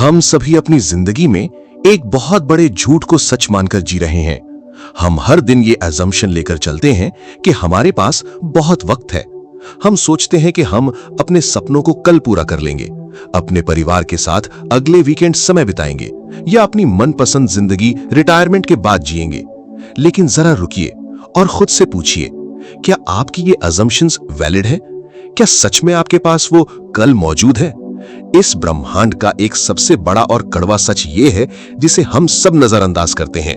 हम सभी अपनी जिंदगी में एक बहुत बड़े झूठ को सच मानकर जी रहे हैं। हम हर दिन ये अजम्पशन लेकर चलते हैं कि हमारे पास बहुत वक्त है। हम सोचते हैं कि हम अपने सपनों को कल पूरा कर लेंगे, अपने परिवार के साथ अगले वीकेंड समय बिताएंगे या अपनी मनपसंद जिंदगी रिटायरमेंट के बाद जिएंगे। लेकिन जरा रुकिए और खुद से पूछिए, क्या आपकी ये अजम्पशंस वैलिड है? क्या सच में आपके पास वो कल मौजूद है? इस ब्रह्मांड का एक सबसे बड़ा और कड़वा सच ये है जिसे हम सब नजरअंदाज करते हैं।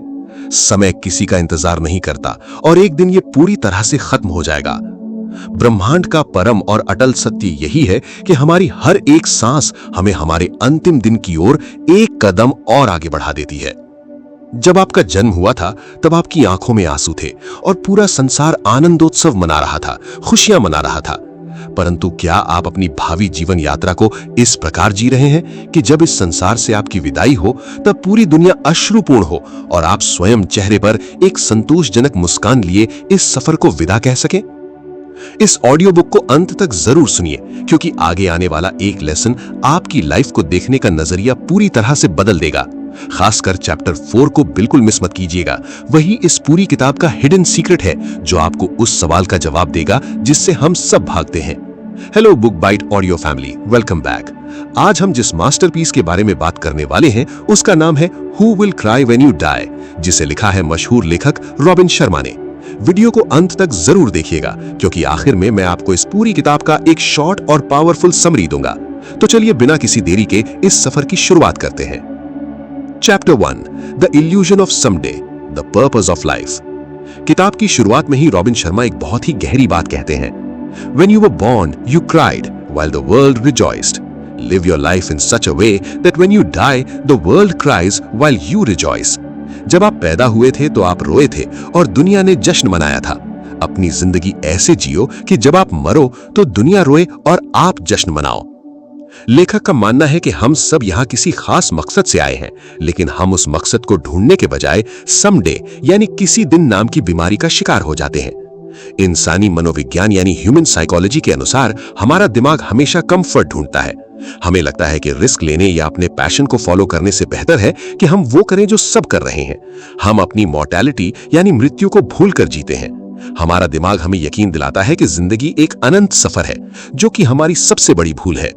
समय किसी का इंतजार नहीं करता और एक दिन ये पूरी तरह से खत्म हो जाएगा। ब्रह्मांड का परम और अटल सत्य यही है कि हमारी हर एक सांस हमें हमारे अंतिम दिन की ओर एक कदम और आगे बढ़ा देती है। जब आपका जन्म हुआ था तब आपकी आंखों में आंसू थे और पूरा संसार आनंदोत्सव मना रहा था, खुशियां मना रहा था। परंतु क्या आप अपनी भावी जीवन यात्रा को इस प्रकार जी रहे हैं कि जब इस संसार से आपकी विदाई हो तब पूरी दुनिया अश्रुपूर्ण हो और आप स्वयं चेहरे पर एक संतोषजनक मुस्कान लिए इस सफर को विदा कह सकें? इस ऑडियो बुक को अंत तक जरूर सुनिए, क्योंकि आगे आने वाला एक लेसन आपकी लाइफ को देखने का नजरिया पूरी तरह से बदल देगा। खासकर चैप्टर 4 को बिल्कुल मिस मत कीजिएगा। वही इस पूरी किताब का हिडन सीक्रेट है जो आपको उस सवाल का जवाब देगा जिससे हम सब भागते हैं। Hello Book Bite audio family, welcome back. आज हम जिस मास्टरपीस के बारे में बात करने वाले हैं उसका नाम है who will cry when you die, जिसे लिखा है मशहूर लेखक रॉबिन शर्मा ने। वीडियो को अंत तक जरूर देखिएगा, क्योंकि आखिर में मैं आपको इस पूरी किताब का एक शॉर्ट और पावरफुल समरी दूंगा। तो चलिए बिना किसी देरी के इस सफर की शुरुआत करते हैं। Chapter 1, the illusion of someday, the purpose of life. किताब की शुरुआत में ही रॉबिन शर्मा एक बहुत ही गहरी बात कहते हैं। When you were born, you cried while the world rejoiced. Live your life in such a way that when you die, the world cries while you rejoice. जब आप पैदा हुए थे तो आप रोए थे और दुनिया ने जश्न मनाया था। अपनी जिंदगी ऐसे जियो कि जब आप मरो तो दुनिया रोए और आप जश्न मनाओ। लेखक का मानना है कि हम सब यहाँ किसी खास मकसद से आए हैं, लेकिन हम उस मकसद को ढूंढने के बजाय समडे यानी किसी दिन नाम की बीमारी का शिकार हो जाते हैं। इंसानी मनोविज्ञान यानी ह्यूमन साइकोलॉजी के अनुसार हमारा दिमाग हमेशा कंफर्ट ढूंढता है। हमें लगता है कि रिस्क लेने या अपने पैशन को फॉलो करने से बेहतर है कि हम वो करें जो सब कर रहे हैं। हम अपनी मॉर्टैलिटी यानी मृत्यु को भूलकर जीते हैं। हमारा दिमाग हमें यकीन दिलाता है कि जिंदगी एक अनंत सफर है, जो कि हमारी सबसे बड़ी भूल है।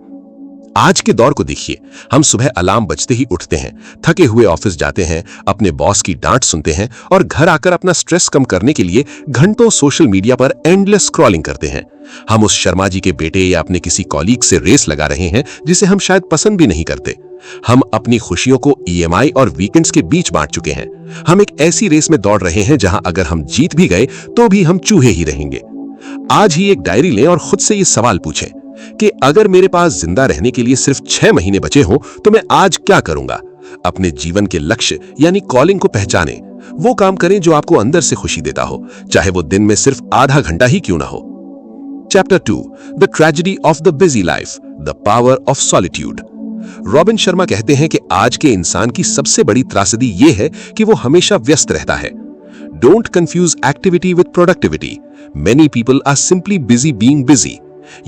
आज के दौर को देखिए, हम सुबह अलार्म बजते ही उठते हैं, थके हुए ऑफिस जाते हैं, अपने बॉस की डांट सुनते हैं और घर आकर अपना स्ट्रेस कम करने के लिए घंटों सोशल मीडिया पर एंडलेस स्क्रॉलिंग करते हैं। हम उस शर्मा जी के बेटे या अपने किसी कॉलीग से रेस लगा रहे हैं जिसे हम शायद पसंद भी नहीं करते। हम अपनी खुशियों को ईएमआई और वीकेंड्स के बीच बांट चुके हैं। हम एक ऐसी रेस में दौड़ रहे हैं जहां अगर हम जीत भी गए तो भी हम चूहे ही रहेंगे। आज ही एक डायरी लें और खुद से ये सवाल पूछें कि अगर मेरे पास जिंदा रहने के लिए सिर्फ 6 महीने बचे हों तो मैं आज क्या करूंगा? अपने जीवन के लक्ष्य यानी कॉलिंग को पहचानें। वो काम करें जो आपको अंदर से खुशी देता हो, चाहे वो दिन में सिर्फ आधा घंटा ही क्यों ना हो। Chapter 2, the tragedy of the busy life, the power of solitude. Robin Sharma कहते हैं कि आज के इंसान की सबसे बड़ी त्रासदी ये है कि वो हमेशा व्यस्त रहता है। Don't confuse activity with productivity. Many people are simply busy being busy.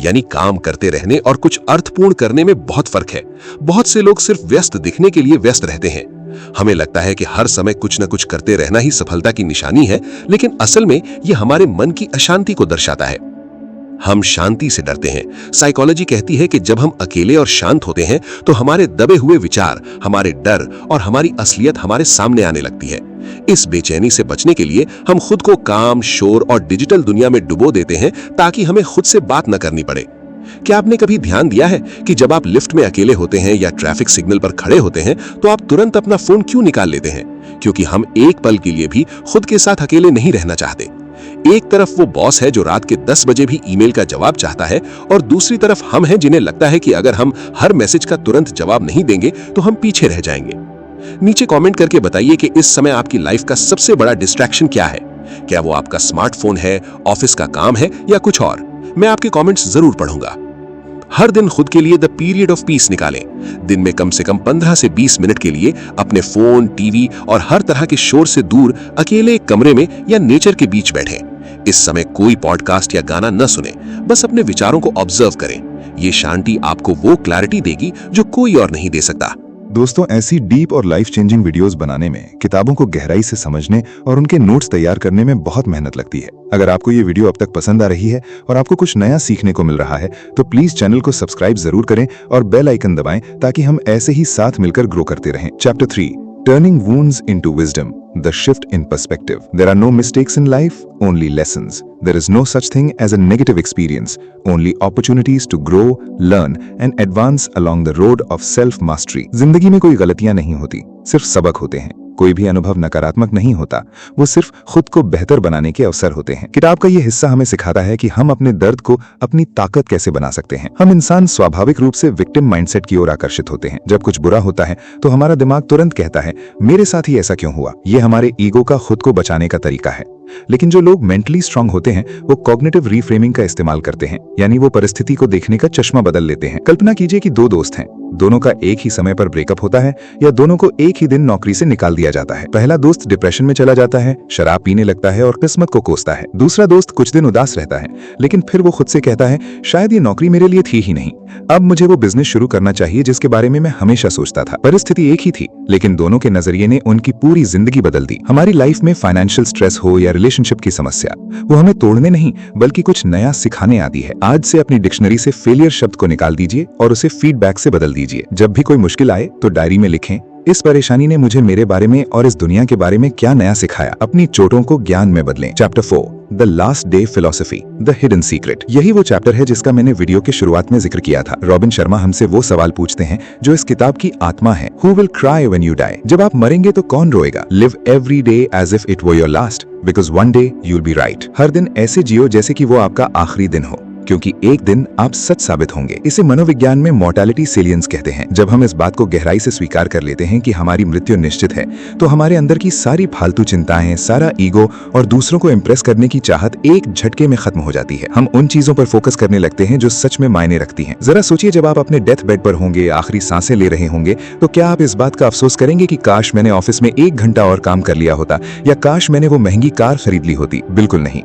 यानी काम करते रहने और कुछ अर्थपूर्ण करने में बहुत फर्क है। बहुत से लोग सिर्फ व्यस्त दिखने के लिए व्यस्त रहते हैं। हमें लगता है कि हर समय कुछ न कुछ करते रहना ही सफलता की निशानी है, लेकिन असल में यह हमारे मन की अशांति को दर्शाता है। हम शांति से डरते हैं। साइकोलॉजी कहती है कि जब हम अकेले और शांत होते हैं तो हमारे दबे हुए विचार, हमारे डर और हमारी असलियत हमारे सामने आने लगती है। इस बेचैनी से बचने के लिए हम खुद को काम, शोर और डिजिटल दुनिया में डुबो देते हैं ताकि हमें खुद से बात न करनी पड़े। क्या आपने कभी ध्यान दिया है कि जब आप लिफ्ट में अकेले होते हैं या ट्रैफिक सिग्नल पर खड़े होते हैं तो आप तुरंत अपना फोन क्यों निकाल लेते हैं? क्योंकि हम एक पल के लिए भी खुद के साथ अकेले नहीं रहना चाहते। एक तरफ वो बॉस है जो रात के 10 बजे भी ईमेल का जवाब चाहता है और दूसरी तरफ हम हैं जिन्हें लगता है कि अगर हम हर मैसेज का तुरंत जवाब नहीं देंगे तो हम पीछे रह जाएंगे। नीचे कमेंट करके बताइए कि इस समय आपकी लाइफ का सबसे बड़ा डिस्ट्रैक्शन क्या है। क्या वो आपका स्मार्टफोन है, ऑफिस का काम है या कुछ और? मैं आपके कमेंट्स जरूर पढ़ूंगा। हर दिन खुद के लिए द पीरियड ऑफ पीस निकालें। दिन में कम से कम 15 से 20 मिनट के लिए अपने फोन, टीवी और हर तरह के शोर से दूर अकेले एक कमरे में या नेचर के बीच बैठें। इस समय कोई पॉडकास्ट या गाना न सुने, बस अपने विचारों को ऑब्जर्व करें। ये शांति आपको वो क्लैरिटी देगी जो कोई और नहीं दे सकता। दोस्तों, ऐसी डीप और लाइफ चेंजिंग वीडियोस बनाने में किताबों को गहराई से समझने और उनके नोट्स तैयार करने में बहुत मेहनत लगती है। अगर आपको ये वीडियो अब तक पसंद आ रही है और आपको कुछ नया सीखने को मिल रहा है तो प्लीज चैनल को सब्सक्राइब जरूर करें और बेल आइकन दबाएं ताकि हम ऐसे ही साथ मिलकर ग्रो करते रहें। Chapter 3, Turning Wounds into Wisdom, The Shift in Perspective. There are no mistakes in life, only lessons. There is no such thing as a negative experience, only opportunities to grow, learn and advance along the road of self-mastery. जिंदगी में कोई गलतियां नहीं होती, सिर्फ सबक होते हैं। कोई भी अनुभव नकारात्मक नहीं होता, वो सिर्फ खुद को बेहतर बनाने के अवसर होते हैं। किताब का ये हिस्सा हमें सिखाता है कि हम अपने दर्द को अपनी ताकत कैसे बना सकते हैं। हम इंसान स्वाभाविक रूप से विक्टिम माइंडसेट की ओर आकर्षित होते हैं। जब कुछ बुरा होता है तो हमारा दिमाग तुरंत कहता है, मेरे साथ ही ऐसा क्यों हुआ। ये हमारे ईगो का खुद को बचाने का तरीका है। लेकिन जो लोग मेंटली स्ट्रांग होते हैं वो कॉग्निटिव रीफ्रेमिंग का इस्तेमाल करते हैं, यानी वो परिस्थिति को देखने का चश्मा बदल लेते हैं। कल्पना कीजिए कि 2 दोस्त हैं, दोनों का एक ही समय पर ब्रेकअप होता है या दोनों को एक ही दिन नौकरी से निकाल दिया जाता है। पहला दोस्त डिप्रेशन में चला जाता है, शराब पीने लगता है और किस्मत को कोसता है। दूसरा दोस्त कुछ दिन उदास रहता है, लेकिन फिर वो खुद से कहता है, शायद ये नौकरी मेरे लिए थी ही नहीं, अब मुझे वो बिजनेस शुरू करना चाहिए जिसके बारे में मैं हमेशा सोचता था। परिस्थिति एक ही थी, लेकिन दोनों के नजरिए ने उनकी पूरी जिंदगी बदल दी। हमारी लाइफ में फाइनेंशियल स्ट्रेस हो या रिलेशनशिप की समस्या, वो हमें तोड़ने नहीं बल्कि कुछ नया सिखाने आती है। आज से अपनी डिक्शनरी से फेलियर शब्द को निकाल दीजिए और उसे फीडबैक से बदल दीजिए। जब भी कोई मुश्किल आए तो डायरी में लिखें, इस परेशानी ने मुझे मेरे बारे में और इस दुनिया के बारे में क्या नया सिखाया। अपनी चोटों को ज्ञान में बदलें। Chapter 4, the last day philosophy, the hidden secret. यही वो चैप्टर है जिसका मैंने वीडियो के शुरुआत में जिक्र किया था। रॉबिन शर्मा हमसे वो सवाल पूछते हैं जो इस किताब की आत्मा है। Who will cry when you die? जब आप मरेंगे तो कौन रोएगा? Live every day as if it were your last, because one day you'll be right. हर दिन ऐसे जियो जैसे कि वो आपका आखिरी दिन हो, क्योंकि एक दिन आप सच साबित होंगे। इसे मनोविज्ञान में मॉर्टैलिटी सेलियंस कहते हैं। जब हम इस बात को गहराई से स्वीकार कर लेते हैं कि हमारी मृत्यु निश्चित है, तो हमारे अंदर की सारी फालतू चिंताएं, सारा ईगो और दूसरों को इम्प्रेस करने की चाहत एक झटके में खत्म हो जाती है। हम उन चीजों पर फोकस करने लगते हैं जो सच में मायने रखती हैं। जरा सोचिए, जब आप अपने डेथ बेड पर होंगे, आखिरी सांसें ले रहे होंगे, तो क्या आप इस बात का अफसोस करेंगे कि काश मैंने ऑफिस में 1 घंटा और काम कर लिया होता, या काश मैंने वो महंगी कार खरीद ली होती? बिल्कुल नहीं।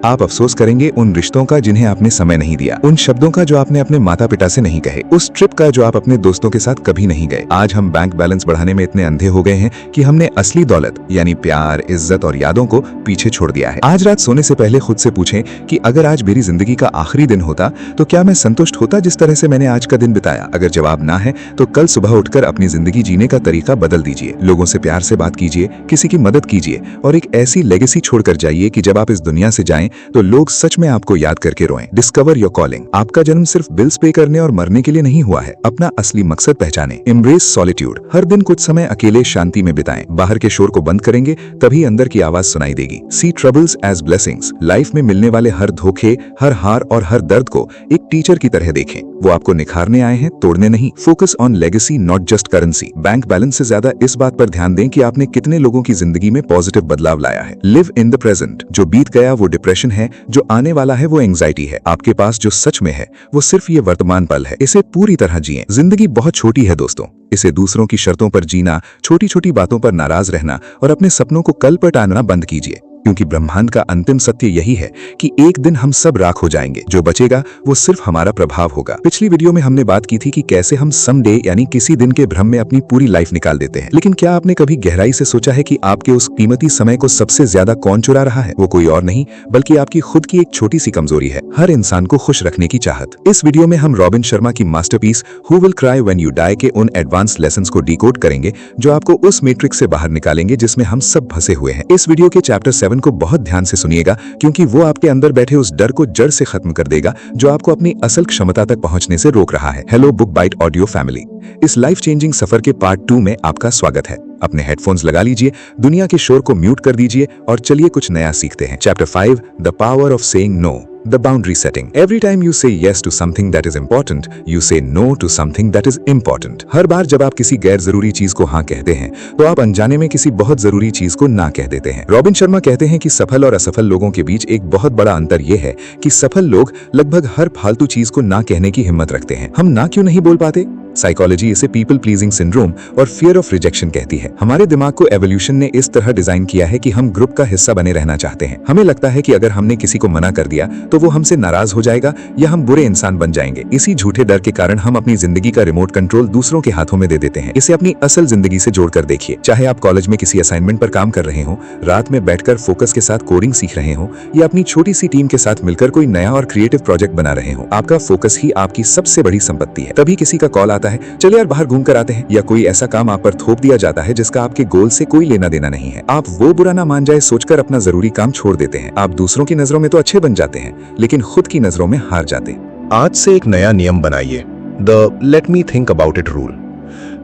आप अफसोस करेंगे उन रिश्तों का जिन्हें आपने समय नहीं दिया, उन शब्दों का जो आपने अपने माता पिता से नहीं कहे, उस ट्रिप का जो आप अपने दोस्तों के साथ कभी नहीं गए। आज हम बैंक बैलेंस बढ़ाने में इतने अंधे हो गए हैं कि हमने असली दौलत यानी प्यार, इज्जत और यादों को पीछे छोड़ दिया है। आज रात सोने से पहले खुद से पूछें कि अगर आज मेरी जिंदगी का आखिरी दिन होता तो क्या मैं संतुष्ट होता जिस तरह से मैंने आज का दिन बिताया? अगर जवाब ना है तो कल सुबह उठकर अपनी जिंदगी जीने का तरीका बदल दीजिए। लोगों से प्यार से बात कीजिए, किसी की मदद कीजिए और एक ऐसी लेगेसी छोड़कर जाइए कि जब आप इस दुनिया से जाएं तो लोग सच में आपको याद करके रोएं। Discover your calling. आपका जन्म सिर्फ बिल्स पे करने और मरने के लिए नहीं हुआ है। अपना असली मकसद पहचानें। Embrace solitude. हर दिन कुछ समय अकेले शांति में बिताएं। बाहर के शोर को बंद करेंगे तभी अंदर की आवाज सुनाई देगी। सी ट्रबल्स एज ब्लेसिंग्स। लाइफ में मिलने वाले हर धोखे, हर हार और हर दर्द को एक टीचर की तरह देखें। वो आपको निखारने आए हैं, तोड़ने नहीं। Focus on legacy not just currency. Bank balance से ज्यादा इस बात पर ध्यान दें कि आपने कितने लोगों की जिंदगी में पॉजिटिव बदलाव लाया है। Live in the present. जो बीत गया वो डिप्रेशन है, जो आने वाला है वो एंजाइटी है। आपके पास जो सच में है वो सिर्फ ये वर्तमान पल है। इसे पूरी तरह जिएं। जिंदगी बहुत छोटी है दोस्तों, इसे दूसरों की शर्तों पर जीना, छोटी छोटी बातों पर नाराज रहना और अपने सपनों को कल पर टालना बंद कीजिए, क्योंकि ब्रह्मांड का अंतिम सत्य यही है कि एक दिन हम सब राख हो जाएंगे। जो बचेगा वो सिर्फ हमारा प्रभाव होगा। पिछली वीडियो में हमने बात की थी कि कैसे हम समडे यानी किसी दिन के भ्रम में अपनी पूरी लाइफ निकाल देते हैं। लेकिन क्या आपने कभी गहराई से सोचा है कि आपके उस कीमती समय को सबसे ज्यादा कौन चुरा रहा है? वो कोई और नहीं बल्कि आपकी खुद की एक छोटी सी कमजोरी है, हर इंसान को खुश रखने की चाहत। इस वीडियो में हम रॉबिन शर्मा की masterpiece who will cry when you die के उन एडवांस लेसन्स को डिकोड करेंगे जो आपको उस मैट्रिक्स से बाहर निकालेंगे जिसमें हम सब फंसे हुए हैं। इस वीडियो के चैप्टर 7 को बहुत ध्यान से सुनिएगा, क्योंकि वो आपके अंदर बैठे उस डर को जड़ से खत्म कर देगा जो आपको अपनी असल क्षमता तक पहुंचने से रोक रहा है। Hello Book Bite audio family, इस लाइफ चेंजिंग सफर के पार्ट 2 में आपका स्वागत है। अपने हेडफोन्स लगा लीजिए, दुनिया के शोर को म्यूट कर दीजिए और चलिए कुछ नया सीखते हैं। Chapter 5, the power of saying no, the boundary setting. Every time you say yes to something that is important, you say no to something that is important. हर बार जब आप किसी गैर जरूरी चीज को हाँ कहते हैं तो आप अनजाने में किसी बहुत जरूरी चीज को ना कह देते हैं। रॉबिन शर्मा कहते हैं कि सफल और असफल लोगों के बीच एक बहुत बड़ा अंतर यह है कि सफल लोग लगभग हर फालतू चीज को ना कहने की हिम्मत रखते हैं। हम ना क्यों नहीं बोल पाते? साइकोलॉजी इसे पीपल प्लीजिंग सिंड्रोम और फियर ऑफ रिजेक्शन कहती है। हमारे दिमाग को एवोल्यूशन ने इस तरह डिजाइन किया है कि हम ग्रुप का हिस्सा बने रहना चाहते हैं। हमें लगता है कि अगर हमने किसी को मना कर दिया तो वो हमसे नाराज हो जाएगा या हम बुरे इंसान बन जाएंगे। इसी झूठे डर के कारण हम अपनी जिंदगी का रिमोट कंट्रोल दूसरों के हाथों में दे देते हैं। इसे अपनी असल जिंदगी से जोड़कर देखिए। चाहे आप कॉलेज में किसी असाइनमेंट पर काम कर रहे हो, रात में बैठकर फोकस के साथ कोडिंग सीख रहे हो या अपनी छोटी सी टीम के साथ मिलकर कोई नया और क्रिएटिव प्रोजेक्ट बना रहे हो, आपका फोकस ही आपकी सबसे बड़ी संपत्ति है। तभी किसी का कॉल आता है, चलिए यार बाहर घूम कर आते हैं, या कोई ऐसा काम आप पर थोप दिया जाता है जिसका आपके गोल से कोई लेना देना नहीं है। आप वो बुरा ना मान जाए सोचकर अपना जरूरी काम छोड़ देते हैं। आप दूसरों की नजरों में तो अच्छे बन जाते हैं लेकिन खुद की नजरों में हार जाते हैं। आज से एक नया नियम बनाइए, the let me think about it rule.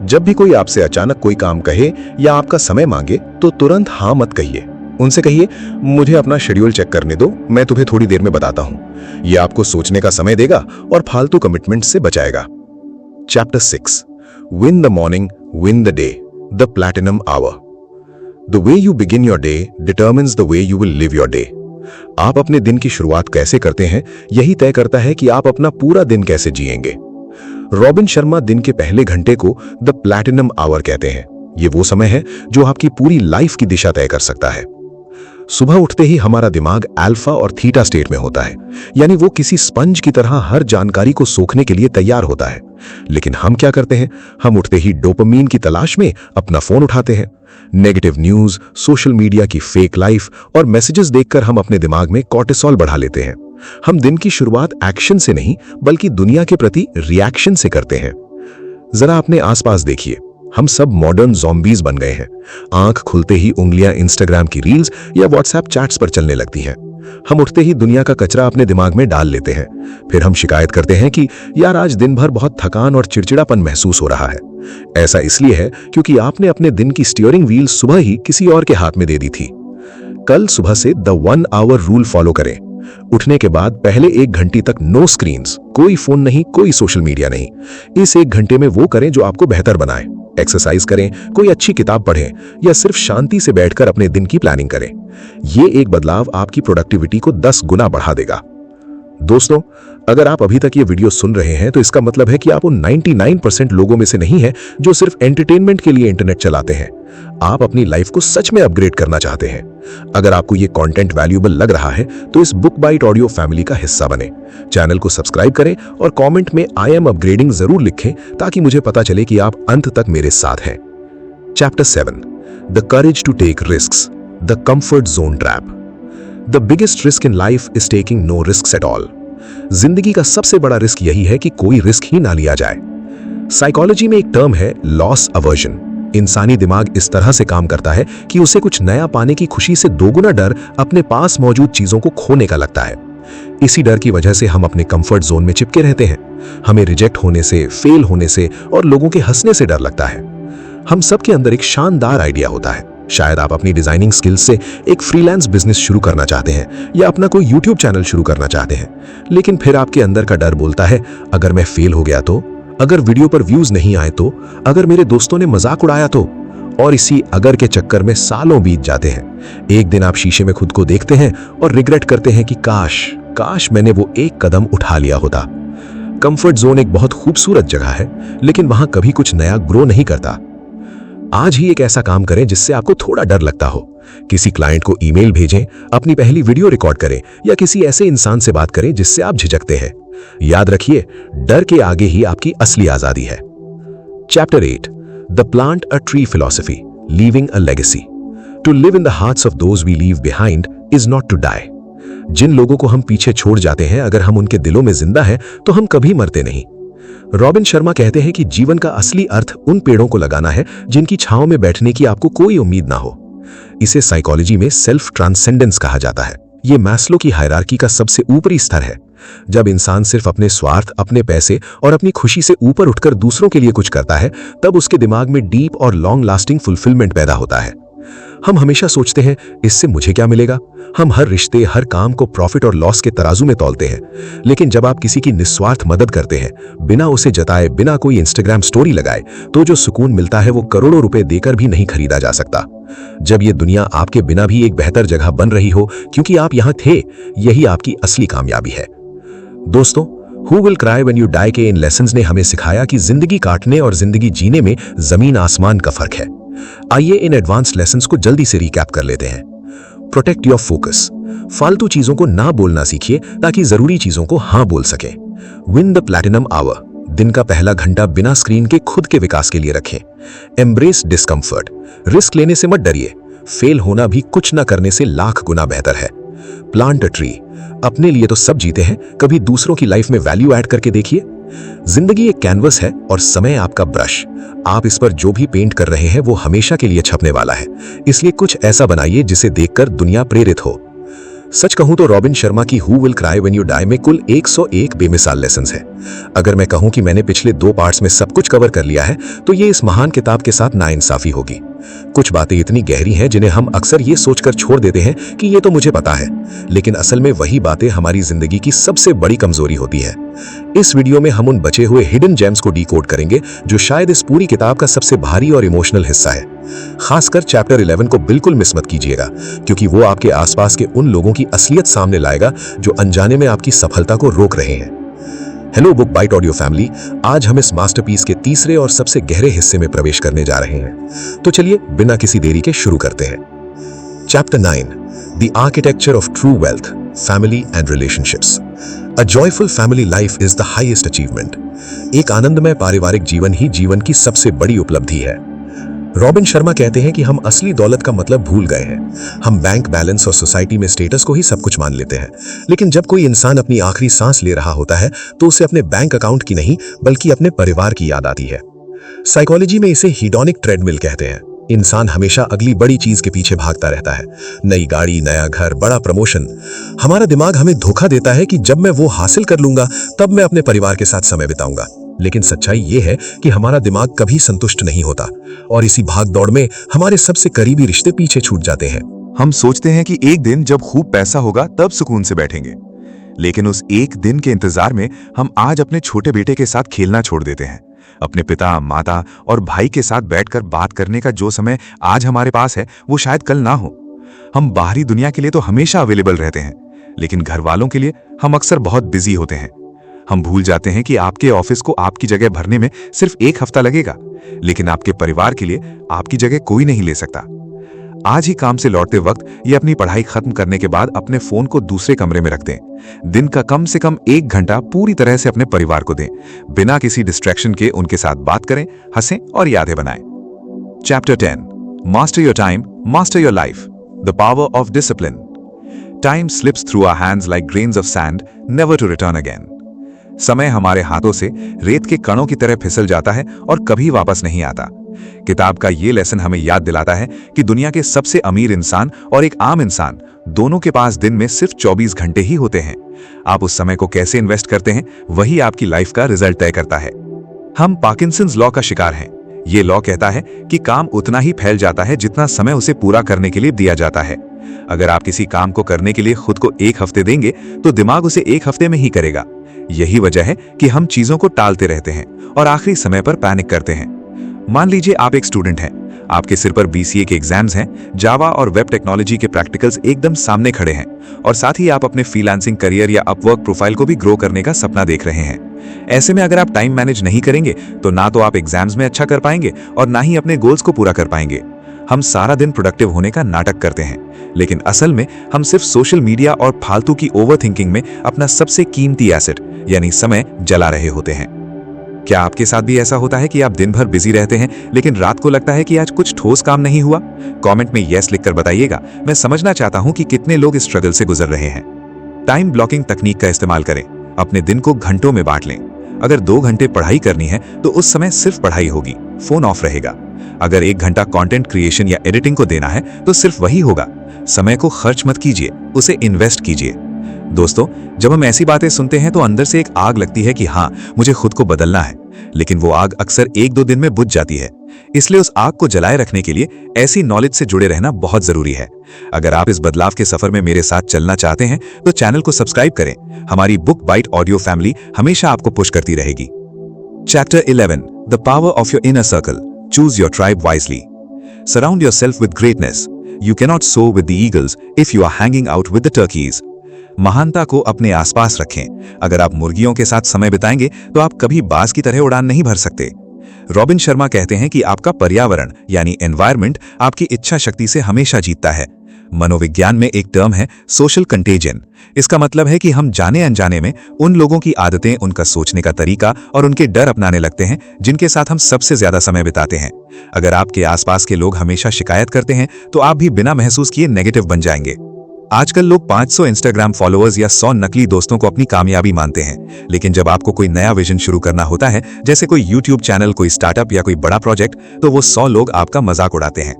जब भी कोई आपसे अचानक कोई काम कहे या आपका समय मांगे तो तुरंत हाँ मत कहिए। उनसे कहिए, मुझे अपना शेड्यूल चेक करने दो, मैं तुम्हें थोड़ी देर में बताता हूं। यह आपको सोचने का समय देगा और फालतू कमिटमेंट से बचाएगा। Chapter 6, win the morning, win the day, the platinum hour. The way you begin your day determines the way you will live your day. आप अपने दिन की शुरुआत कैसे करते हैं यही तय करता है कि आप अपना पूरा दिन कैसे जिएंगे। रॉबिन शर्मा दिन के पहले घंटे को द प्लैटिनम आवर कहते हैं। ये वो समय है जो आपकी पूरी लाइफ की दिशा तय कर सकता है। सुबह उठते ही हमारा दिमाग अल्फा और थीटा स्टेट में होता है, यानी वो किसी स्पंज की तरह हर जानकारी को सोखने के लिए तैयार होता है। लेकिन हम क्या करते हैं? हम उठते ही डोपामीन की तलाश में अपना फोन उठाते हैं। नेगेटिव न्यूज, सोशल मीडिया की फेक लाइफ और मैसेजेस देखकर हम अपने दिमाग में कॉर्टिसोल बढ़ा लेते हैं। हम दिन की शुरुआत एक्शन से नहीं बल्कि दुनिया के प्रति रिएक्शन से करते हैं। जरा अपने आसपास देखिए, हम सब मॉडर्न ज़ॉम्बीज बन गए हैं। आंख खुलते ही उंगलियां इंस्टाग्राम की रील्स या व्हाट्सएप चैट्स पर चलने लगती हैं। हम उठते ही दुनिया का कचरा अपने दिमाग में डाल लेते हैं। फिर हम शिकायत करते हैं कि यार आज दिन भर बहुत थकान और चिड़चिड़ापन महसूस हो रहा है। ऐसा इसलिए है क्योंकि आपने अपने दिन की स्टीयरिंग व्हील सुबह ही किसी और के हाथ में दे दी थी। कल सुबह से द 1 आवर रूल फॉलो करें। उठने के बाद पहले 1 घंटे तक नो स्क्रीन्स, कोई फोन नहीं, कोई सोशल मीडिया नहीं। इस 1 घंटे में वो करें जो आपको बेहतर बनाए। एक्सरसाइज करें, कोई अच्छी किताब पढ़ें या सिर्फ शांति से बैठकर अपने दिन की प्लानिंग करें। ये एक बदलाव आपकी प्रोडक्टिविटी को 10 गुना बढ़ा देगा। दोस्तों, अगर आप अभी तक ये वीडियो सुन रहे हैं तो इसका मतलब है कि आप उन 99% लोगों में से नहीं हैं जो सिर्फ एंटरटेनमेंट के लिए इंटरनेट चलाते हैं। आप अपनी लाइफ को सच में अपग्रेड करना चाहते हैं। अगर आपको ये कंटेंट वैल्यूएबल लग रहा है तो इस बुक बाइट ऑडियो फैमिली का हिस्सा बने। चैनल को सब्सक्राइब करें और कमेंट में आई एम अपग्रेडिंग जरूर लिखें ताकि मुझे पता चले कि आप अंत तक मेरे साथ हैं। Chapter 7, the courage to take risks, the comfort zone trap. The biggest risk in life is taking no risk at all. जिंदगी का सबसे बड़ा रिस्क यही है कि कोई रिस्क ही ना लिया जाए। साइकोलॉजी में एक टर्म है लॉस अवर्जन। इंसानी दिमाग इस तरह से काम करता है कि उसे कुछ नया पाने की खुशी से दोगुना डर अपने पास मौजूद चीजों को खोने का लगता है। इसी डर की वजह से हम अपने कंफर्ट जोन में चिपके रहते हैं। हमें रिजेक्ट होने से, फेल होने से और लोगों के हंसने से डर लगता है। हम सबके अंदर एक शानदार आइडिया होता है। शायद आप अपनी डिजाइनिंग स्किल्स से एक फ्रीलांस बिजनेस शुरू करना चाहते हैं या अपना कोई यूट्यूब चैनल शुरू करना चाहते हैं, लेकिन फिर आपके अंदर का डर बोलता है, अगर मैं फेल हो गया तो, अगर वीडियो पर व्यूज नहीं आए तो, अगर मेरे दोस्तों ने मजाक उड़ाया तो। और इसी अगर के चक्कर में सालों बीत जाते हैं। एक दिन आप शीशे में खुद को देखते हैं और रिग्रेट करते हैं कि काश मैंने वो एक कदम उठा लिया होता। कंफर्ट जोन एक बहुत खूबसूरत जगह है, लेकिन वहां कभी कुछ नया ग्रो नहीं करता। आज ही एक ऐसा काम करें जिससे आपको थोड़ा डर लगता हो। किसी क्लाइंट को ईमेल भेजें, अपनी पहली वीडियो रिकॉर्ड करें या किसी ऐसे इंसान से बात करें जिससे आप झिझकते हैं। याद रखिए, डर के आगे ही आपकी असली आजादी है। Chapter 8, the plant a tree philosophy, leaving a legacy. To live in the hearts of those we leave behind is not to die. जिन लोगों को हम पीछे छोड़ जाते हैं, अगर हम उनके दिलों में जिंदा हैं तो हम कभी मरते नहीं। रॉबिन शर्मा कहते हैं कि जीवन का असली अर्थ उन पेड़ों को लगाना है जिनकी छांव में बैठने की आपको कोई उम्मीद ना हो। इसे साइकोलॉजी में सेल्फ ट्रांसेंडेंस कहा जाता है। ये मैस्लो की हायरार्की का सबसे ऊपरी स्तर है। जब इंसान सिर्फ अपने स्वार्थ, अपने पैसे और अपनी खुशी से ऊपर उठकर दूसरों के लिए कुछ करता है, तब उसके दिमाग में डीप और लॉन्ग लास्टिंग फुलफिलमेंट पैदा होता है। हम हमेशा सोचते हैं, इससे मुझे क्या मिलेगा। हम हर रिश्ते, हर काम को प्रॉफिट और लॉस के तराजू में तौलते हैं। लेकिन जब आप किसी की निस्वार्थ मदद करते हैं, बिना उसे जताए, बिना कोई इंस्टाग्राम स्टोरी लगाए, तो जो सुकून मिलता है वो करोड़ों रुपए देकर भी नहीं खरीदा जा सकता। जब ये दुनिया आपके बिना भी एक बेहतर जगह बन रही हो क्योंकि आप यहां थे, यही आपकी असली कामयाबी है। दोस्तों, who will cry when you die के इन लेसन्स ने हमें सिखाया कि जिंदगी काटने और जिंदगी जीने में जमीन आसमान का फर्क है। आइए इन एडवांस्ड लेसन्स को जल्दी से रिकैप कर लेते हैं। Protect your focus. फालतू चीजों को ना बोलना सीखिए ताकि जरूरी चीजों को हाँ बोल सके। Win the platinum hour. दिन का पहला घंटा बिना स्क्रीन के खुद के विकास के लिए रखें। Embrace discomfort. रिस्क लेने से मत डरिए, फेल होना भी कुछ ना करने से लाख गुना बेहतर है। Plant a tree. अपने लिए तो सब जीते हैं, कभी दूसरों की लाइफ में वैल्यू ऐड करके देखिए। जिंदगी एक कैनवस है और समय आपका ब्रश। आप इस पर जो भी पेंट कर रहे हैं वो हमेशा के लिए छपने वाला है, इसलिए कुछ ऐसा बनाइए जिसे देखकर दुनिया प्रेरित हो। सच कहूं तो रॉबिन शर्मा की who will cry when you die में कुल 101 बेमिसाल लेसन्स हैं। अगर मैं कहूं कि मैंने पिछले 2 पार्ट्स में सब कुछ कवर कर लिया है तो ये इस महान किताब के साथ नाइंसाफी होगी। कुछ बातें इतनी गहरी हैं जिन्हें हम अक्सर ये सोचकर छोड़ देते हैं कि ये तो मुझे पता है, लेकिन असल में वही बातें हमारी जिंदगी की सबसे बड़ी कमजोरी होती है। इस वीडियो में हम उन बचे हुए हिडन जेम्स को डिकोड करेंगे जो शायद इस पूरी किताब का सबसे भारी और इमोशनल हिस्सा है। खासकर चैप्टर 11 को बिल्कुल मिस मत कीजिएगा, क्योंकि वो आपके आसपास के उन लोगों की असलियत सामने लाएगा जो अनजाने में आपकी सफलता को रोक रहे हैं। Hello Book Bite audio family, आज हम इस मास्टरपीस के तीसरे और सबसे गहरे हिस्से में प्रवेश करने जा रहे हैं। तो चलिए बिना किसी देरी के शुरू करते हैं। Chapter 9, the architecture of true wealth, family and relationships. A joyful family life is the highest achievement. एक आनंदमय पारिवारिक जीवन ही जीवन की सबसे बड़ी उपलब्धि है। रॉबिन शर्मा कहते हैं कि हम असली दौलत का मतलब भूल गए हैं। हम बैंक बैलेंस और सोसाइटी में स्टेटस को ही सब कुछ मान लेते हैं, लेकिन जब कोई इंसान अपनी आखिरी सांस ले रहा होता है तो उसे अपने बैंक अकाउंट की नहीं बल्कि अपने परिवार की याद आती है। साइकोलॉजी में इसे हीडोनिक ट्रेडमिल कहते हैं। इंसान हमेशा अगली बड़ी चीज के पीछे भागता रहता है, नई गाड़ी, नया घर, बड़ा प्रमोशन। हमारा दिमाग हमें धोखा देता है कि जब मैं वो हासिल कर लूंगा तब मैं अपने परिवार के साथ समय बिताऊंगा। लेकिन सच्चाई ये है कि हमारा दिमाग कभी संतुष्ट नहीं होता और इसी भाग दौड़ में हमारे सबसे करीबी रिश्ते पीछे छूट जाते हैं। हम सोचते हैं कि एक दिन जब खूब पैसा होगा तब सुकून से बैठेंगे, लेकिन उस एक दिन के इंतजार में हम आज अपने छोटे बेटे के साथ खेलना छोड़ देते हैं। अपने पिता, माता और भाई के साथ बैठकर बात करने का जो समय आज हमारे पास है वो शायद कल ना हो। हम बाहरी दुनिया के लिए तो हमेशा अवेलेबल रहते हैं, लेकिन घर वालों के लिए हम अक्सर बहुत बिजी होते हैं। हम भूल जाते हैं कि आपके ऑफिस को आपकी जगह भरने में सिर्फ 1 हफ्ता लगेगा, लेकिन आपके परिवार के लिए आपकी जगह कोई नहीं ले सकता। आज ही काम से लौटते वक्त या अपनी पढ़ाई खत्म करने के बाद अपने फोन को दूसरे कमरे में रख दें। दिन का कम से कम 1 घंटा पूरी तरह से अपने परिवार को दें। बिना किसी डिस्ट्रैक्शन के उनके साथ बात करें, हंसें और यादें बनाएं। Chapter 10, master your time, master your life, the power of discipline. Time slips through our hands like grains of sand, never to return again. समय हमारे हाथों से रेत के कणों की तरह फिसल जाता है और कभी वापस नहीं आता। किताब का ये लेसन हमें याद दिलाता है कि दुनिया के सबसे अमीर इंसान और एक आम इंसान दोनों के पास दिन में सिर्फ 24 घंटे ही होते हैं। आप उस समय को कैसे इन्वेस्ट करते हैं वही आपकी लाइफ का रिजल्ट तय करता है। हम पार्किंसंस लॉ का शिकार हैं। ये लॉ कहता है कि काम उतना ही फैल जाता है जितना समय उसे पूरा करने के लिए दिया जाता है। अगर आप किसी काम को करने के लिए खुद को 1 हफ्ते देंगे तो दिमाग उसे 1 हफ्ते में ही करेगा। यही वजह है कि हम चीजों को टालते रहते हैं और आखिरी समय पर पैनिक करते हैं। मान लीजिए आप एक स्टूडेंट हैं, आपके सिर पर BCA के एग्जाम्स हैं, जावा और वेब टेक्नोलॉजी के प्रैक्टिकल्स एकदम सामने खड़े हैं और साथ ही आप अपने फ्रीलांसिंग करियर या अपवर्क प्रोफाइल को भी ग्रो करने का सपना देख रहे हैं। ऐसे में अगर आप टाइम मैनेज नहीं करेंगे तो ना तो आप एग्जाम्स में अच्छा कर पाएंगे और ना ही अपने गोल्स को पूरा कर पाएंगे। हम सारा दिन प्रोडक्टिव होने का नाटक करते हैं, लेकिन असल में हम सिर्फ सोशल मीडिया और फालतू की ओवरथिंकिंग में अपना सबसे कीमती एसेट यानी समय जला रहे होते हैं। क्या आपके साथ भी ऐसा होता है कि आप दिन भर बिजी रहते हैं लेकिन रात को लगता है कि आज कुछ ठोस काम नहीं हुआ? कमेंट में यस लिखकर बताइएगा। मैं समझना चाहता हूं कि कितने लोग इस स्ट्रगल से गुजर रहे हैं। टाइम ब्लॉकिंग तकनीक का इस्तेमाल करें। अपने दिन को घंटों में बांट लें। अगर 2 घंटे पढ़ाई करनी है तो उस समय सिर्फ पढ़ाई होगी, फोन ऑफ रहेगा। अगर 1 घंटा कंटेंट क्रिएशन या एडिटिंग को देना है तो सिर्फ वही होगा। समय को खर्च मत कीजिए, उसे इन्वेस्ट कीजिए। दोस्तों, जब हम ऐसी बातें सुनते हैं तो अंदर से एक आग लगती है कि हाँ, मुझे खुद को बदलना है, लेकिन वो आग अक्सर 1-2 दिन में बुझ जाती है। इसलिए उस आग को जलाए रखने के लिए ऐसी नॉलेज से जुड़े रहना बहुत जरूरी है। अगर आप इस बदलाव के सफर में मेरे साथ चलना चाहते हैं तो चैनल को सब्सक्राइब करें। हमारी बुक बाइट ऑडियो फैमिली हमेशा आपको पुश करती रहेगी। Chapter 11, the power of your inner circle, choose your tribe wisely. Surround yourself with greatness. You cannot soar with the eagles if you are hanging out with the turkeys. महानता को अपने आसपास रखें। अगर आप मुर्गियों के साथ समय बिताएंगे तो आप कभी बाज की तरह उड़ान नहीं भर सकते। रॉबिन शर्मा कहते हैं कि आपका पर्यावरण यानी एनवायरनमेंट आपकी इच्छा शक्ति से हमेशा जीतता है। मनोविज्ञान में एक टर्म है सोशल कंटेजियन। इसका मतलब है कि हम जाने अनजाने में उन लोगों की आदतें, उनका सोचने का तरीका और उनके डर अपनाने लगते हैं जिनके साथ हम सबसे ज्यादा समय बिताते हैं। अगर आपके आसपास के लोग हमेशा शिकायत करते हैं तो आप भी बिना महसूस किए नेगेटिव बन जाएंगे। आजकल लोग 500 इंस्टाग्राम फॉलोअर्स या 100 नकली दोस्तों को अपनी कामयाबी मानते हैं, लेकिन जब आपको कोई नया विजन शुरू करना होता है, जैसे कोई यूट्यूब चैनल, कोई स्टार्टअप या कोई बड़ा प्रोजेक्ट, तो वो 100 लोग आपका मजाक उड़ाते हैं।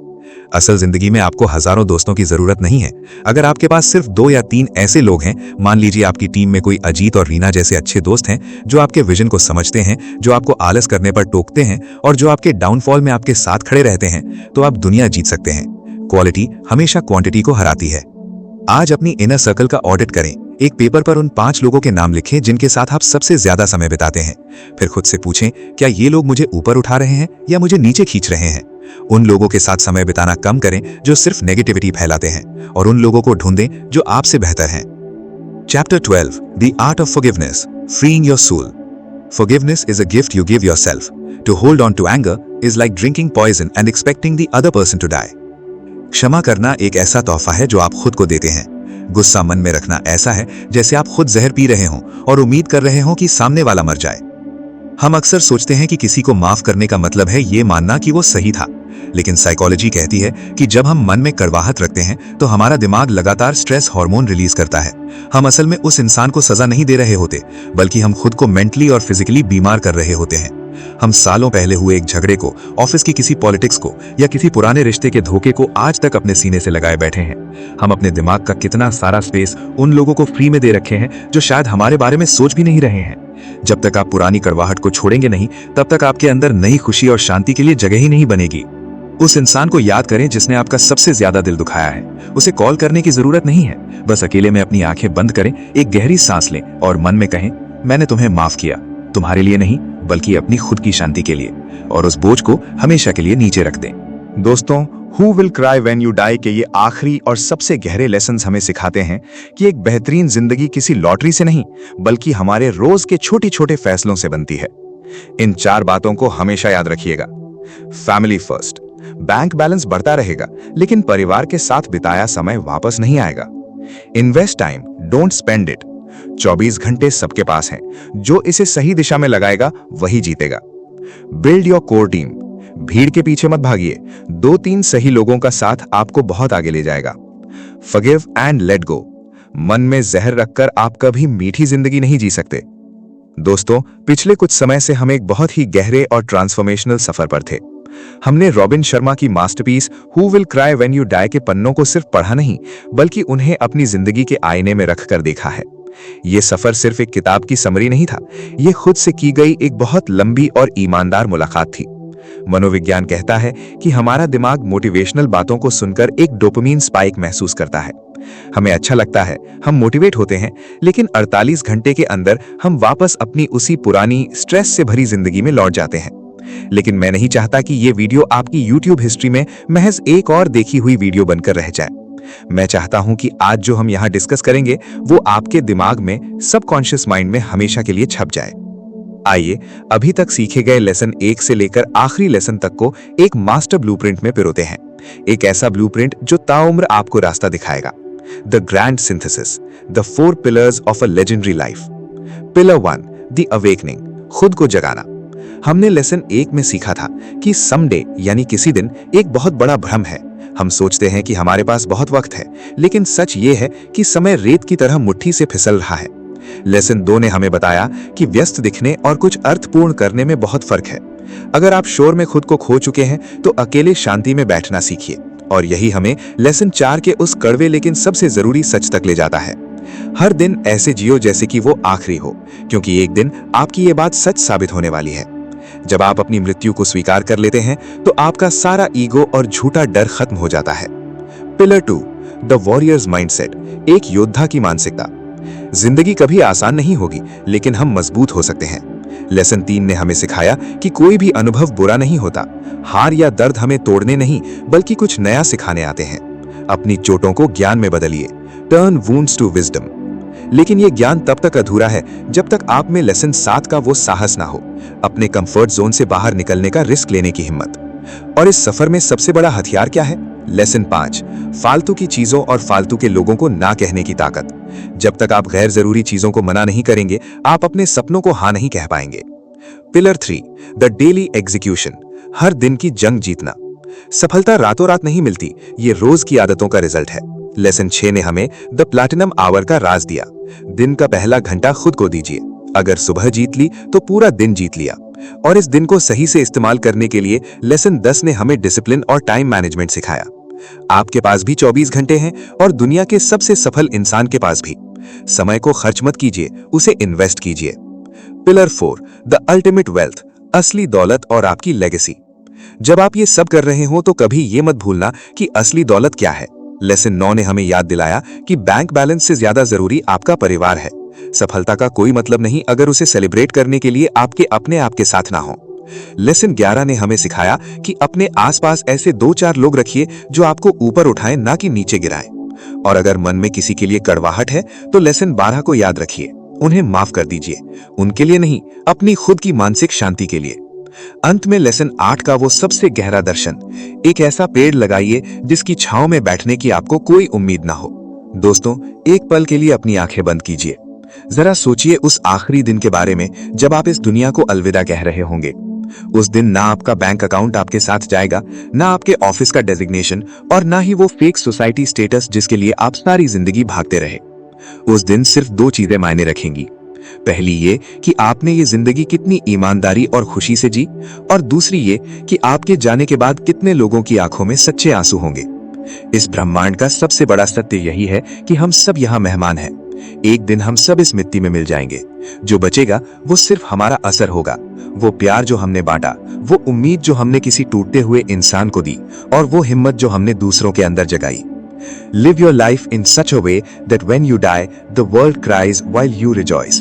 असल जिंदगी में आपको हजारों दोस्तों की जरूरत नहीं है। अगर आपके पास सिर्फ 2 या 3 ऐसे लोग हैं, मान लीजिए आपकी टीम में कोई अजीत और रीना जैसे अच्छे दोस्त हैं जो आपके विजन को समझते हैं, जो आपको आलस करने पर टोकते हैं और जो आपके डाउनफॉल में आपके साथ खड़े रहते हैं, तो आप दुनिया जीत सकते हैं। क्वालिटी हमेशा क्वांटिटी को हराती है। आज अपनी इनर सर्कल का ऑडिट करें। एक पेपर पर उन 5 लोगों के नाम लिखें जिनके साथ आप सबसे ज्यादा समय बिताते हैं। फिर खुद से पूछें, क्या ये लोग मुझे ऊपर उठा रहे हैं या मुझे नीचे खींच रहे हैं? उन लोगों के साथ समय बिताना कम करें जो सिर्फ नेगेटिविटी फैलाते हैं, और उन लोगों को ढूंढें जो आपसे बेहतर हैं। Chapter 12, the art of forgiveness, freeing your soul. Forgiveness is a gift you give yourself. To hold on to anger is like drinking poison and expecting the other person to die. क्षमा करना एक ऐसा तोहफा है जो आप खुद को देते हैं। गुस्सा मन में रखना ऐसा है जैसे आप खुद जहर पी रहे हों और उम्मीद कर रहे हों कि सामने वाला मर जाए। हम अक्सर सोचते हैं कि किसी को माफ करने का मतलब है ये मानना कि वो सही था, लेकिन साइकोलॉजी कहती है कि जब हम मन में कड़वाहट रखते हैं तो हमारा दिमाग लगातार स्ट्रेस हार्मोन रिलीज करता है। हम असल में उस इंसान को सजा नहीं दे रहे होते, बल्कि हम खुद को मेंटली और फिजिकली बीमार कर रहे होते हैं। हम सालों पहले हुए एक झगड़े को, ऑफिस की किसी पॉलिटिक्स को या किसी पुराने रिश्ते के धोखे को आज तक अपने सीने से लगाए बैठे हैं। हम अपने दिमाग का कितना सारा स्पेस उन लोगों को फ्री में दे रखे हैं जो शायद हमारे बारे में सोच भी नहीं रहे हैं। जब तक आप पुरानी कड़वाहट को छोड़ेंगे नहीं, तब तक आपके अंदर नई खुशी और शांति के लिए जगह ही नहीं बनेगी। उस इंसान को याद करें जिसने आपका सबसे ज्यादा दिल दुखाया है। उसे कॉल करने की जरूरत नहीं है, बस अकेले में अपनी आंखें बंद करें, एक गहरी सांस लें और मन में कहें, मैंने तुम्हें माफ किया, तुम्हारे लिए नहीं बल्कि अपनी खुद की शांति के लिए, और उस बोझ को हमेशा के लिए नीचे रख दें। दोस्तों, who will cry when you die के ये आखिरी और सबसे गहरे लेसन्स हमें सिखाते हैं कि एक बेहतरीन जिंदगी किसी लॉटरी से नहीं बल्कि हमारे रोज के छोटे छोटे फैसलों से बनती है। इन 4 बातों को हमेशा याद रखिएगा। Family first. बैंक बैलेंस बढ़ता रहेगा लेकिन परिवार के साथ बिताया समय वापस नहीं आएगा। Invest time, don't spend it. 24 घंटे सबके पास हैं, जो इसे सही दिशा में लगाएगा वही जीतेगा। Build your core team. भीड़ के पीछे मत भागिए, 2-3 सही लोगों का साथ आपको बहुत आगे ले जाएगा। Forgive and let go. मन में जहर रखकर आप कभी मीठी जिंदगी नहीं जी सकते। दोस्तों, पिछले कुछ समय से हम एक बहुत ही गहरे और ट्रांसफॉर्मेशनल सफर पर थे। हमने रॉबिन शर्मा की masterpiece who will cry when you die के पन्नों को सिर्फ पढ़ा नहीं, बल्कि उन्हें अपनी जिंदगी के आईने में रखकर देखा है। ये सफर सिर्फ एक किताब की समरी नहीं था, ये खुद से की गई एक बहुत लंबी और ईमानदार मुलाकात थी। मनोविज्ञान कहता है कि हमारा दिमाग मोटिवेशनल बातों को सुनकर एक डोपामिन स्पाइक महसूस करता है। हमें अच्छा लगता है, हम मोटिवेट होते हैं, लेकिन 48 घंटे के अंदर हम वापस अपनी उसी पुरानी स्ट्रेस से भरी जिंदगी में लौट जाते हैं। लेकिन मैं नहीं चाहता कि ये वीडियो आपकी YouTube हिस्ट्री में महज एक और देखी हुई वीडियो बनकर रह जाए। मैं चाहता हूं कि आज जो हम यहां डिस्कस करेंगे वो आपके दिमाग में, सबकॉन्शियस माइंड में हमेशा के लिए छप जाए। आइए अभी तक सीखे गए लेसन 1 से लेकर आखिरी लेसन तक को एक मास्टर ब्लूप्रिंट में पिरोते हैं। एक ऐसा ब्लूप्रिंट जो ताउम्र आपको रास्ता दिखाएगा। The grand synthesis, the 4 pillars of a legendary life. Pillar 1, the awakening, खुद को जगाना। हमने लेसन 1 में सीखा था कि समडे यानी किसी दिन एक बहुत बड़ा भ्रम है। हम सोचते हैं कि हमारे पास बहुत वक्त है, लेकिन सच ये है कि समय रेत की तरह मुट्ठी से फिसल रहा है। लेसन 2 ने हमें बताया कि व्यस्त दिखने और कुछ अर्थपूर्ण करने में बहुत फर्क है। अगर आप शोर में खुद को खो चुके हैं तो अकेले शांति में बैठना सीखिए, और यही हमें लेसन 4 के उस कड़वे लेकिन सबसे जरूरी सच तक ले जाता है। हर दिन ऐसे जियो जैसे कि वो आखिरी हो, क्योंकि एक दिन आपकी ये बात सच साबित होने वाली है। जब आप अपनी मृत्यु को स्वीकार कर लेते हैं तो आपका सारा ईगो और झूठा डर खत्म हो जाता है। पिलर 2, द वॉरियर्स माइंडसेट, एक योद्धा की मानसिकता। जिंदगी कभी आसान नहीं होगी, लेकिन हम मजबूत हो सकते हैं। लेसन 3 ने हमें सिखाया कि कोई भी अनुभव बुरा नहीं होता। हार या दर्द हमें तोड़ने नहीं बल्कि कुछ नया सिखाने आते हैं। अपनी चोटों को ज्ञान में बदलिए। Turn wounds to wisdom. लेकिन ये ज्ञान तब तक अधूरा है जब तक आप में लेसन 7 का वो साहस ना हो, अपने कंफर्ट जोन से बाहर निकलने का रिस्क लेने की हिम्मत। और इस सफर में सबसे बड़ा हथियार क्या है? लेसन 5, फालतू की चीजों और फालतू के लोगों को ना कहने की ताकत। जब तक आप गैर जरूरी चीजों को मना नहीं करेंगे, आप अपने सपनों को हाँ नहीं कह पाएंगे। पिलर 3, द डेली एग्जीक्यूशन, हर दिन की जंग जीतना। सफलता रातों रात नहीं मिलती, ये रोज की आदतों का रिजल्ट है। लेसन 6 ने हमें द प्लैटिनम आवर का राज दिया। दिन का पहला घंटा खुद को दीजिए। अगर सुबह जीत ली तो पूरा दिन जीत लिया। और इस दिन को सही से इस्तेमाल करने के लिए लेसन 10 ने हमें डिसिप्लिन और टाइम मैनेजमेंट सिखाया। आपके पास भी 24 घंटे हैं और दुनिया के सबसे सफल इंसान के पास भी। समय को खर्च मत कीजिए, उसे इन्वेस्ट कीजिए। पिलर 4, द अल्टीमेट वेल्थ, असली दौलत और आपकी लेगेसी। जब आप ये सब कर रहे हो तो कभी ये मत भूलना कि असली दौलत क्या है। लेसन 9 ने हमें याद दिलाया कि बैंक बैलेंस से ज्यादा जरूरी आपका परिवार है। सफलता का कोई मतलब नहीं अगर उसे सेलिब्रेट करने के लिए आपके अपने आप के साथ ना हो। लेसन 11 ने हमें सिखाया कि अपने आसपास ऐसे 2-4 लोग रखिए जो आपको ऊपर उठाएं, ना कि नीचे गिराएं। और अगर मन में किसी के लिए कड़वाहट है तो लेसन 12 को याद रखिए, उन्हें माफ कर दीजिए, उनके लिए नहीं, अपनी खुद की मानसिक शांति के लिए। अंत में लेसन 8 का वो सबसे गहरा दर्शन, एक ऐसा पेड़ लगाइए जिसकी छांव में बैठने की आपको कोई उम्मीद ना हो। दोस्तों, एक पल के लिए अपनी आंखें बंद कीजिए। जरा सोचिए उस आखिरी दिन के बारे में जब आप इस दुनिया को अलविदा कह रहे होंगे। उस दिन ना आपका बैंक अकाउंट आपके साथ जाएगा, ना आपके ऑफिस का डेजिग्नेशन, और ना ही वो फेक सोसाइटी स्टेटस जिसके लिए आप सारी जिंदगी भागते रहे। उस दिन सिर्फ 2 चीजें मायने रखेंगी। पहली ये कि आपने ये जिंदगी कितनी ईमानदारी और खुशी से जी, और दूसरी ये कि आपके जाने के बाद कितने लोगों की आंखों में सच्चे आंसू होंगे। इस ब्रह्मांड का सबसे बड़ा सत्य यही है कि हम सब यहाँ मेहमान हैं। एक दिन हम सब इस मिट्टी में मिल जाएंगे। जो बचेगा वो सिर्फ हमारा असर होगा, वो प्यार जो हमने बांटा, वो उम्मीद जो हमने किसी टूटते हुए इंसान को दी, और वो हिम्मत जो हमने दूसरों के अंदर जगाई। Live your life in such a way that when you die, the world cries while you rejoice.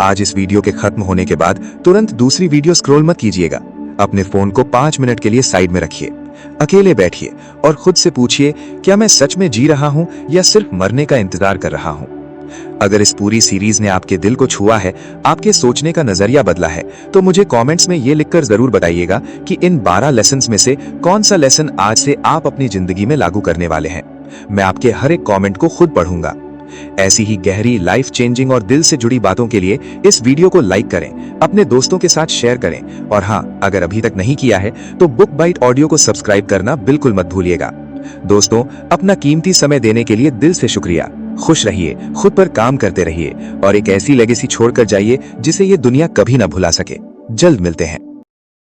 आज इस वीडियो के खत्म होने के बाद तुरंत दूसरी वीडियो स्क्रॉल मत कीजिएगा। अपने फोन को 5 मिनट के लिए साइड में रखिए, अकेले बैठिए और खुद से पूछिए, क्या मैं सच में जी रहा हूं या सिर्फ मरने का इंतजार कर रहा हूं? अगर इस पूरी सीरीज ने आपके दिल को छुआ है, आपके सोचने का नजरिया बदला है, तो मुझे कमेंट्स में ये लिखकर जरूर बताइएगा कि इन 12 लेसन्स में से कौन सा लेसन आज से आप अपनी जिंदगी में लागू करने वाले हैं। मैं आपके हर एक कमेंट को खुद पढ़ूंगा। ऐसी ही गहरी, लाइफ चेंजिंग और दिल से जुड़ी बातों के लिए इस वीडियो को लाइक करें, अपने दोस्तों के साथ शेयर करें, और हाँ, अगर अभी तक नहीं किया है तो बुक बाइट ऑडियो को सब्सक्राइब करना बिल्कुल मत भूलिएगा। दोस्तों, अपना कीमती समय देने के लिए दिल से शुक्रिया। खुश रहिए, खुद पर काम करते रहिए और एक ऐसी लेगेसी छोड़कर जाइए जिसे ये दुनिया कभी ना भुला सके। जल्द मिलते हैं।